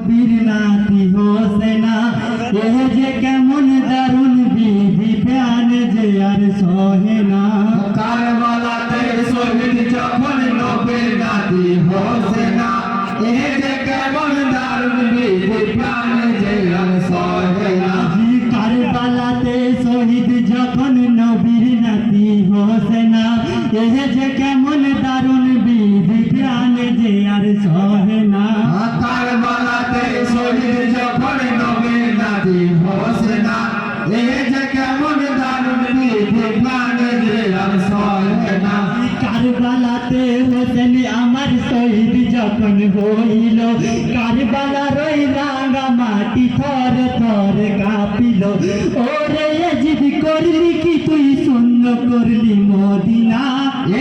বীর নাতি হোসেনা এ যে কেমন দারুণ বিধি প্যান যে আর সহে না। কারবালাতে শহীদ যখন নবীর নাতি হোসেনা এ যে কেমন দারুণ বিধি প্যান যে আর সহে না। কারবালাতে শহীদ যখন নবীর নাতি হোসেনা এ যে কেমন দারুণ বিধি প্যান যে আর সহে না। কারবালাতে শহীদ যখন নবীর নাতি হোসেনা এ যে কেমন দারুণ বিধি প্যান যে আর সহে না। কারবালাতে হোসেন আমার শহীদ যখন হইল কারবালার ওই রাঙা মাটি থর থর কাঁপিল। ওরে জিদ করলি কি তুই শূন্য করলি মদিনা।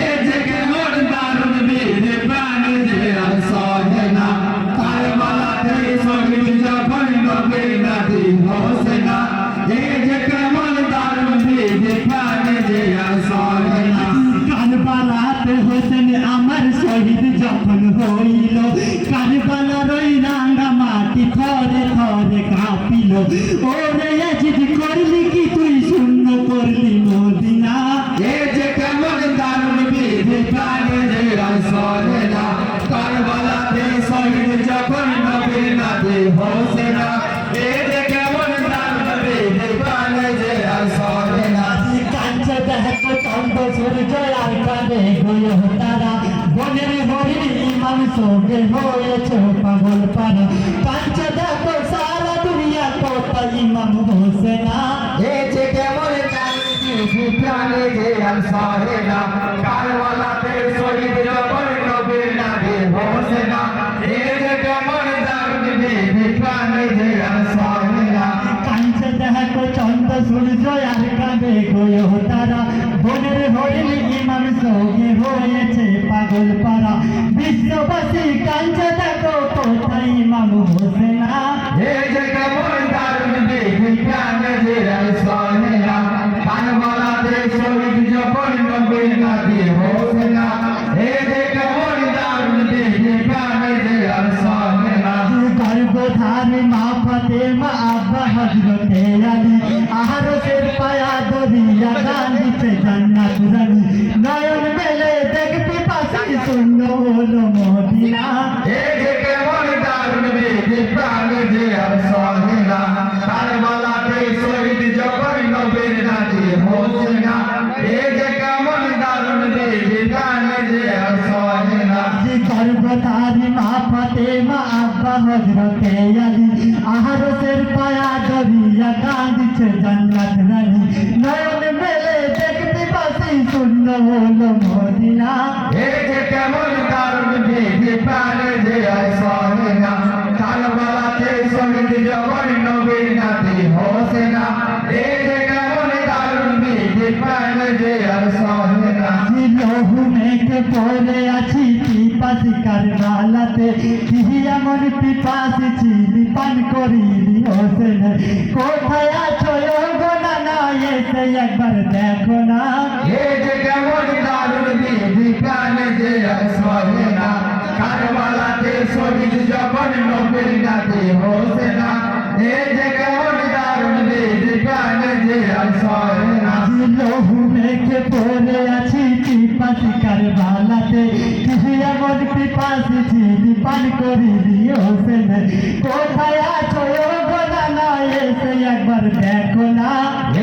এ যে কেমন দারুণ বিধি প্যান যে আর সহে না। কারবালাতে শহীদ যখন নবীর নাতি হোসেনা এ যে কেমন দারুণ বিধি প্যান যে আর সহে না। কারবালাতে হোসেন আমার শহীদ যখন হইল কারবালার ওই রাঙা মাটি থরে থরে কাঁপিল। ওরে জিদ করলি কি তুই শূন্য করলি মদিনা। এ যে কেমন দারুণ বিধি প্যান যে আর সহে না। কারবালাতে শহীদ যখন নবীর নাতি হোসেনা এ যে কেমন দারুণ বিধি প্যান যে আর সহে না। কাঞ্চে দেখো চন্দ্র সূর্য আর কাঁদে গো তারা বনের হরিণ ইমাম সঙ্গে হয়েছে পাগল পারা। কাঞ্চে দেখো সারা দুনিয়া কোথা ইমাম হোসেনা। এ যে কেমন দারুণ বিধি প্যান যে আর সহে না। কারবালাতে শহীদ যখন নবীর নাতি হোসেনা এ যে কেমন দারুণ বিধি প্যান যে আর সহে না। কাঞ্চে দেখো চন্দ্র সূর্য আর কাঁদে গো তারা বনের হরিণ ইমাম সঙ্গে হয়েছে পাগল পারা। বিশ্ববাসী কাঞ্চে দেখো কোথা ইমাম হোসেনা। এ যে কেমন দারুণ বিধি প্যান যে আর সহে না। কারবালাতে শহীদ যখন নবীর নাতি হোসেনা এ যে কেমন দারুণ বিধি প্যান যে আর সহে না। গর্ভধারী মা ফাতেমা আব্বা হযরতে আলী আরশের পায়া দরিয়া গান্ধীতে জান্নাত রানী। নয়ন মেলে দেখবি পাশে শূন্য হলো মদিনা। এ যে কেমন দারুণ বিধি প্যান যে আর সহে না। কারবালাতে শহীদ যখন নবীর নাতি হোসেনা এ যে কেমন দারুণ বিধি প্যান যে আর সহে না। গর্ভধারী মা ফাতেমা আব্বা হযরতে আলী আরশের পায়া দরিয়া গান্ধীতে জান্নাত রানী। নয়ন মেলে দেখবি পাশে শূন্য হলো মদিনা। এ যে কেমন দারুণ বিধি প্যান যে আর সহে না। কারবালাতে শহীদ যখন নবীর নাতি হোসেনা এ যে কেমন দারুণ বিধি প্যান যে আর সহে না। লহু মেঘে পড়ে আছি পিপাসি কারবালাতে এমন পিপাসি চিনি পান করিনি হোসেন। কোথায় আছো গো নানা এসে একবার দেখো না। এ যে কেমন দারুণ বিধি প্যান যে আর সহে না। কারবালাতে শহীদ যখন নবীর নাতি হোসেনা এ যে কেমন দারুণ বিধি প্যান যে আর সহে না। লহু মেঘে পড়ে আছি পিপাসি কারবালাতে এমন পিপাসি চিনি পান করিনি হোসেন। কোথায় আছো গো নানা এসে একবার দেখো না।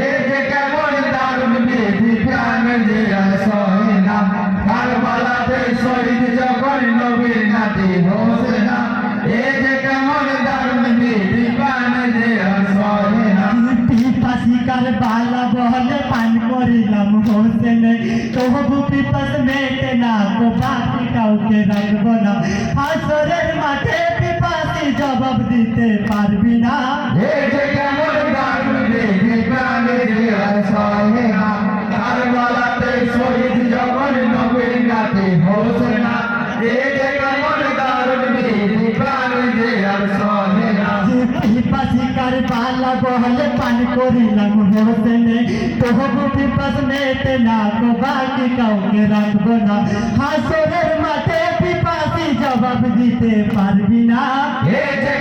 এ যে কেমন দারুণ বিধি প্যান যে আর সহে না। কারবালাতে শহীদ যখন নবীর নাতি হোসেনা এ যে কেমন দারুণ বিধি প্যান যে আর সহে না। পিপাসি কারবালা বলে পান করিলাম হোসেন। তবু পিপাস মেটে না গো বাকি কাউকে রাখবো না। হাসরের মাঠে পিপাসি জবাব দিতে পারবি না। এ যে কেমন দারুণ বিধি প্যান যে আর সহে না। কারবালাতে শহীদ যখন নবীর নাতি হোসেনা এ যে কেমন দারুণ বিধি প্যান যে আর সহে না। পিপাসি কারবালা বলে পান করিলাম হোসেন। তবু পিপাস মেটে না গো বাকি কাউকে রাখবো না। হাসরের মাঠে পিপাসি জবাব দিতে পারবি না। এ যে